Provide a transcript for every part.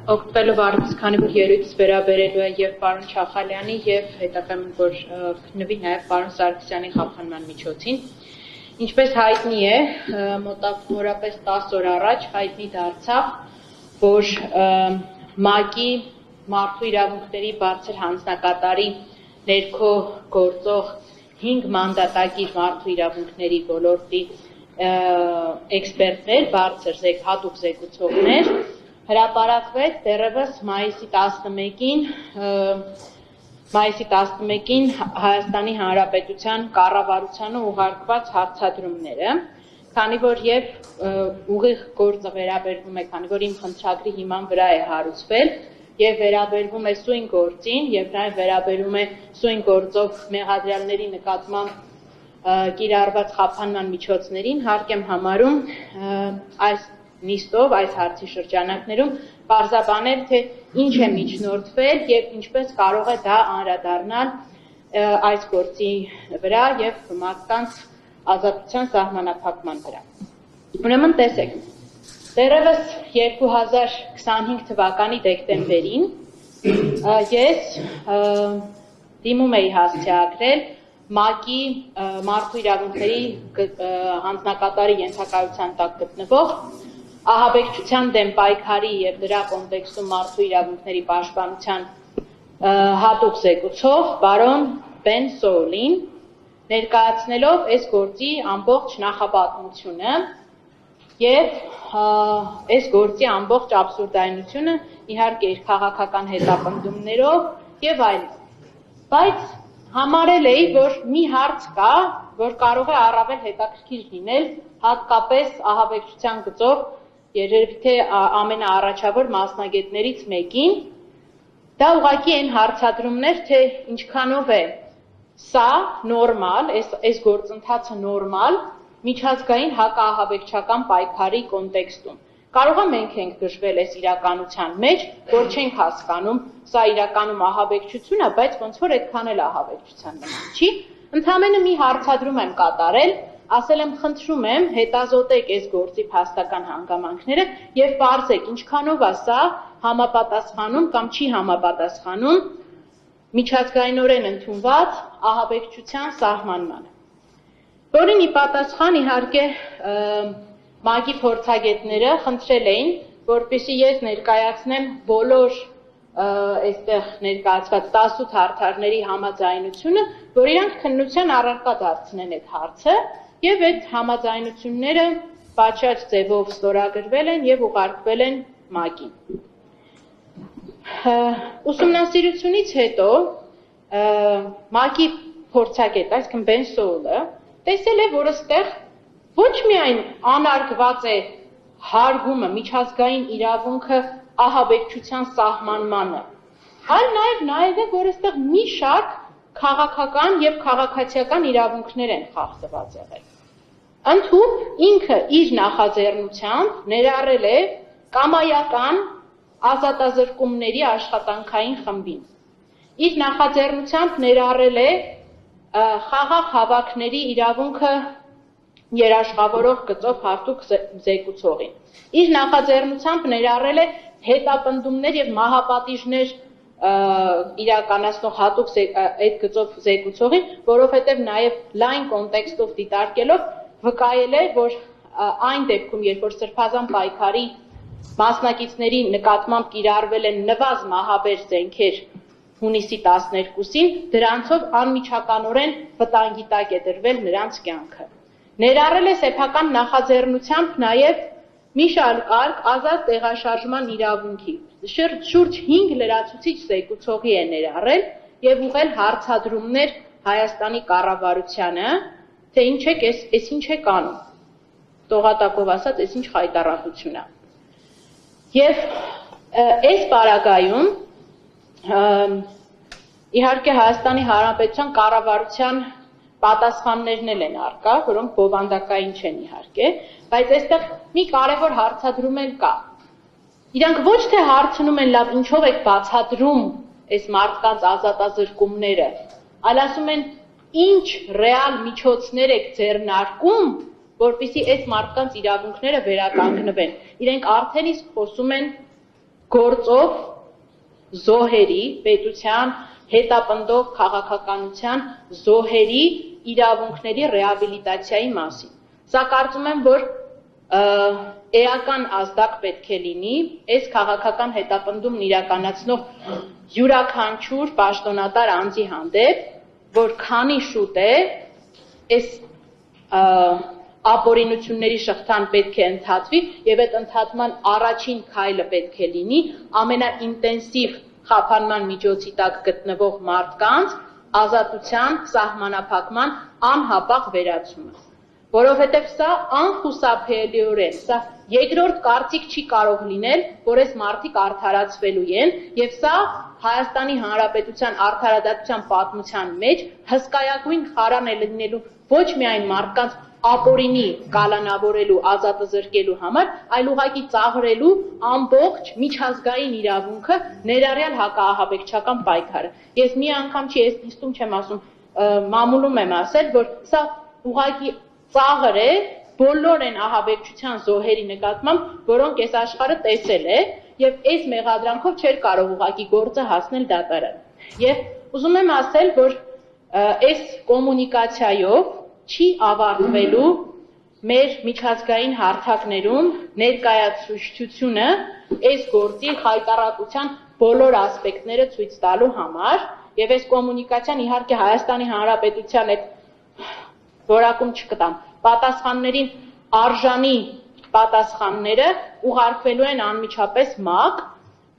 Օգտվելով առից, քանի որ ելույթս վերաբերելու է եւ պարոն Չախալյանի եւ հետագայում որ քննվի նաեւ պարոն Սարգսյանի խափանման միջոցին, ինչպես հայտնի է, մոտավորապես 10 օր առաջ հայտնի դարձավ, որ ՄԱԿ-ի մարդու իրավունքների բարձր հանձնակատարի ներքո գործող 5 մանդատագիր մարդու իրավունքների ոլորտի էքսպերտներ, բարձր հատուկ զեկուցողներ հրապարակվեց դեռևս մայիսի 11-ին Հայաստանի Հանրապետության կառավարությանը ուղարկված հարցադրումները, քանի որ եւ ուղիղ գործը վերաբերվում է, քանի որ իմ խնդրագրի հիման վրա է հարուցվել եւ վերաբերվում է սույն գործին եւ նաեւ վերաբերում է սույն գործով մեղադրյալների նկատմամբ կիրառված խափանման միջոցներին, հարկ եմ համարում այս նիստով, այս հարցի շրջանակներում պարզաբանել, թե ինչ է միջնորդվել եւ ինչպես կարող է դա անդրադառնալ այս գործի վրա եւ մարդկանց ազատության սահմանափակման վրա։ Ուրեմն տեսեք, դեռևս 2025 թվականի դեկտեմբերին ես դիմում էի հասցեագրել ՄԱԿ-ի մարդու իրավունքների հանձնակատարի ենթակայության տակ գտնվող ահաբեկչության դեմ պայքարի եւ դրա կոնտեքստում մարդու իրավունքների պաշտպանության հատուկ զեկուցող պարոն Բեն Սոուլին, ներկայացնելով այս գործի ամբողջ նախապատմությունը եւ այս գործի ամբողջ աբսուրդայնությունը, իհարկե իր քաղաքական հետապնդումներով եւ այլն։ Բայց համարել էի, որ մի հարց կա, որ կարող է առավել հետաքրքիր լինել, հատկապես ահաբեկչության գծով երևի թե ամենաառաջավոր մասնագետներից մեկին, դա ուղղակի այն հարցադրումներ, թե ինչքանով է սա նորմալ, այս գործընթացը նորմալ միջազգային հակաահաբեկչական պայքարի կոնտեքստում։ Կարող է մենք ենք գժվել այս իրականության մեջ, որ չենք հասկանում, սա իրականում ահաբեկչություն է, բայց ոնց որ այդքան էլ ահաբեկչության նման չի։ Ընդհանրապես մի հարցադրում եմ կատարել, ասել եմ խնդրում եմ հետազոտեք այս գործի փաստական հանգամանքները եւ բարձեք ինչքանով է սա համապատասխանում կամ չի համապատասխանում միջազգայինորեն ընդունված ահաբեկչության սահմանմանը։ Որին ի պատասխան իհարկե ՄԱԿ-ի փորձագետները խնդրել էին, որպեսզի ես ներկայացնեմ բոլոր այստեղ ներկայացված 18 հարթարների համաձայնությունը, որ իրանք քննության առարկա դարձնեն այդ հարցը եւ այդ համաձայնությունները պատշաճ ձևով ստորագրվել են եւ ուղարկվել են ՄԱԿ-ին։ Ուսումնասիրությունից հետո ՄԱԿ-ի փորձագետ, այսինքն Բեն Սոուլը, տեսել է, որ այստեղ ոչ միայն անարգված է հարգումը միջազգային իրավունքը ահաբեկչության սահմանմանը, այլ նաև է, որ այստեղ մի շարք քաղաքական եւ քաղաքացիական իրավունքներ են խախտված եղել։ Ընդհուպ ինքը իր նախաձեռնությամբ ներառել է կամայական ազատազրկումների աշխատանքային խմբին։ Իր նախաձեռնությամբ ներառել է խաղաղ հավաքների իրավունքը երաշխավորող գծով հատուկ զեկուցողին։ Իր նախաձեռնությամբ ներառել է հետապնդումներ եւ մահապատիժներ իրականացնող հատուկ այդ գծով զեկուցողին, որովհետեւ նաեւ լայն կոնտեքստով դիտարկելով վկայել է, որ այն դեպքում, երբ որ սրբազան պայքարի մասնակիցների նկատմամբ կիրառվել են նվազ մահաբեր զենքեր հունիսի 12-ին, դրանցով անմիջականորեն վտանգի տակ է դրվել նրանց կյանքը։ Ներառել է սեփական նախաձեռնությամբ նաև մի շարք ազատ տեղաշարժման իրավունքի, շուրջ 5 լրացուցիչ զեկուցողի է ներառել եւ ուղղել հարցադրումներ Հայաստանի կառավարությանը, թե ինչ է, այս ինչ է կանում։ Տողատակով ասած, այս ինչ խայտառակություն է։ Եվ այս պարագայում իհարկե Հայաստանի Հանրապետության կառավարության պատասխաններն են առկա, որոնք բովանդակային չեն իհարկե, բայց այստեղ մի կարևոր հարցադրում էլ կա։ Իրանք ոչ թե հարցնում են լավ ինչով եք բացատրում այս մարդկանց ազատազրկումները, այլ ասում են ինչ ռեալ միջոցներ եք ձեռնարկում, որպեսզի այս մարդկանց իրավունքները վերականգնվեն։ Իրենք արդեն իսկ խոսում են գործով զոհերի, պետության հետապնդող քաղաքականության զոհերի իրավունքների ռեաբիլիտացիայի մասին։ Սա կարծում եմ, որ էական ազդակ պետք է լինի այս քաղաքական հետապնդումն իրականացնող յուրաքանչյուր պաշտոնատար անձի հանդեպ, որ քանի շուտ է այս ապօրինությունների շղթան պետք է ընդհատվի եւ այդ ընդհատման առաջին քայլը պետք է լինի ամենաինտենսիվ խափանման միջոցի տակ գտնվող մարդկանց ազատության սահմանափակման անհապաղ վերացումը, որովհետեւ սա անխուսափելիորեն, սա երկրորդ կարծիք չի կարող լինել, որ այս մարդիկ արդարացվելու են եւ սա Հայաստանի Հանրապետության արդարադատության պատմության մեջ հսկայագույն խարան է լինելու ոչ միայն մարդկանց ապօրինի կալանավորելու, ազատազրկելու համար, այլ ուղղակի ծաղրելու ամբողջ միջազգային իրավունքը ներառյալ հակաահաբեկչական պայքարը։ Ես մի անգամ չի այս նիստում չեմ ասում, մամուլում եմ ասել, որ սա ուղղակի ծաղր է բոլոր այն ահաբեկչության զոհերի նկատմամբ, որոնք այս աշխարհը տեսել է, եւ այս մեղադրանքով չէր կարող ուղղակի գործը հասնել դատարան։ Եվ ուզում եմ ասել, որ այս կոմունիկացիայով չի ավարտվելու մեր միջազգային հարթակներում ներկայացուցչությունը այս գործի հայտարարության բոլոր ասպեկտները ցույց տալու համար եւ այս կոմունիկացիան իհարկե Հայաստանի Հանրապետության այդ որակում չկտամ պատասխաններին արժանի պատասխանները ուղարկվելու են անմիջապես ՄԱԿ,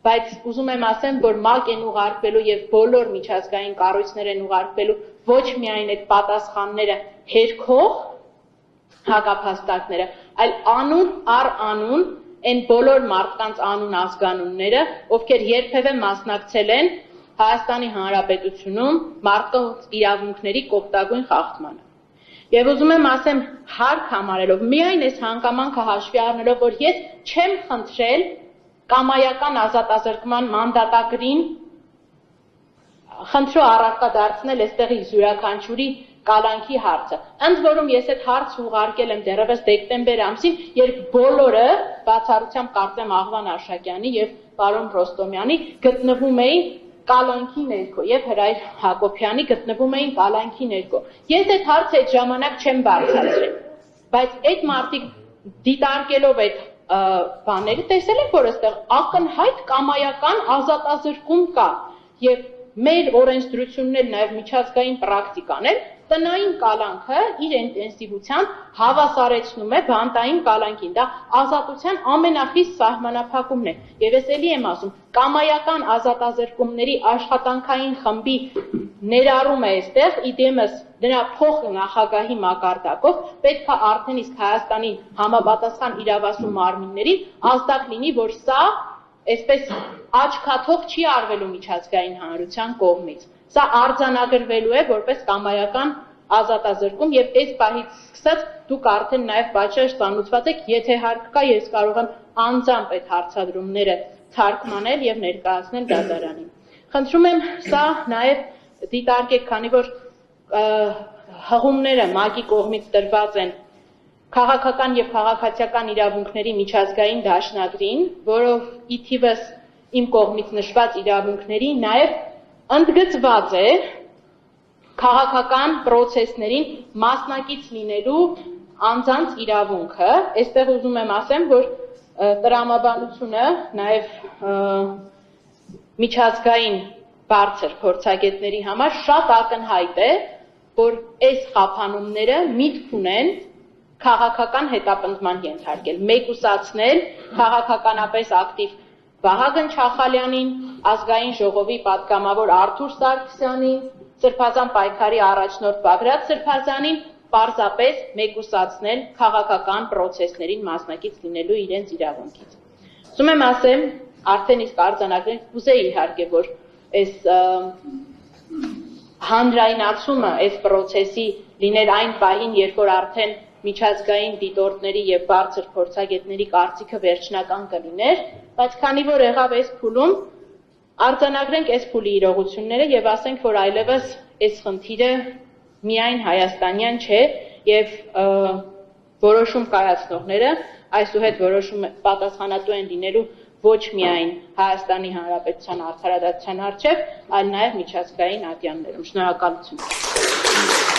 բայց ուզում եմ ասեմ, որ ՄԱԿ են ուղարկվելու եւ բոլոր միջազգային կառույցներ են ուղարկվելու ոչ միայն այդ պատասխանները հերքող հակափաստարկները, այլ անուն առ անուն այն բոլոր մարդկանց անուն ազգանունները, ովքեր երբևէ մասնակցել են Հայաստանի Հանրապետությունում մարդկանց իրավունքների կոպտագույն խախտմանը։ Եվ ուզում եմ ասեմ հարկ համարելով, միայն այս հանգամանքը հաշվի առնելով, որ ես չեմ խնդրել կամայական ազատազրկման մանդատագրին խնդրո առարկա դարձնել այստեղի յուրաքանչյուրի կալանքի հարցը։ Ընդ որում ես այդ հարցը ուղարկել եմ դեռևս դեկտեմբեր ամսին, երբ բոլորը, բացառությամբ կարծեմ Աղվան Արշակյանի եւ պարոն Ռոստոմյանի, գտնվում էին կալանքի ներքո եւ Հրայր Հակոբյանի գտնվում էին կալանքի ներքո։ Ես այդ հարցը այդ ժամանակ չեմ բարձրացրել, բայց այդ մարդիկ դիտարկելով այդ բաները տեսել են, որ այստեղ ակնհայտ կամայական ազատազրկում կա եւ մեր օրենսդրությունն նաեւ միջազգային պրակտիկան է տնային կալանքը իր ինտենսիվությամբ հավասարեցնում է բանտային կալանքին, դա ազատության ամենախիստ սահմանափակումն է եւ ես էլի եմ ասում կամայական ազատազրկումների աշխատանքային խմբի ներառումը այստեղ իդեմս դրա փոխնախագահի մակարդակով պետք է արդեն իսկ Հայաստանի համապատասխան իրավասու մարմիններին ազդակ լինի, որ սա այսպես աչքաթող չի արվելու միջազգային հանրության կողմից։ Սա արձանագրվելու է որպես կամայական ազատազրկում եւ այս պահից սկսած դուք արդեն նաեւ պատշաճ ստանուցված եք, եթե հարկ կա, ես կարող եմ անձամբ այդ հարցադրումները թարգմանել եւ ներկայացնել դատարանին։ Խնդրում եմ սա նաեւ դիտարկեք, քանի որ հղումները ՄԱԿ-ի կողմից տրված են քաղաքական եւ քաղաքացիական իրավունքների միջազգային դաշնագրին, որով ի թիվս իմ կողմից նշված իրավունքների նաեւ ընդգծված է քաղաքական process-ներին մասնակից լինելու անձանց իրավունքը։ Այստեղ ուզում եմ ասեմ, որ տրամաբանությունը նաեւ միջազգային բարձր փորձագետների համար շատ ակնհայտ է, որ այս խափանումները միտք ունեն քաղաքական հետապնդման ենթարկել, մեկուսացնել քաղաքականապես ակտիվ Վահագն Չախալյանին, ազգային ժողովի պատգամավոր Արթուր Սարգսյանին, Սրբազան պայքարի առաջնորդ Բագրատ Սրբազանին պարզապես մեկուսացնել քաղաքական process-ներին մասնակից լինելու իրենց իրավունքից։ Ուզում եմ ասեմ, արդեն իսկ արձանագրել, կուզեի իհարկե, որ այս հանրայնացումը այս process-ի լիներ այն պահին, երբ որ արդեն միջազգային դիտորդների եւ բարձր փորձագետների կարծիքը վերջնական կլիներ, բայց քանի որ եղավ այս փուլում, արձանագրենք այս փուլի իրողությունները եւ ասենք, որ այլևս այս խնդիրը միայն հայաստանյան չէ եւ որոշում կայացնողները այսուհետ որոշում պատասխանատու են լինելու ոչ միայն Հայաստանի Հանրապետության արդարադատության առջև, այլ նաև միջազգային ատյաններում։ Շնորհակալություն։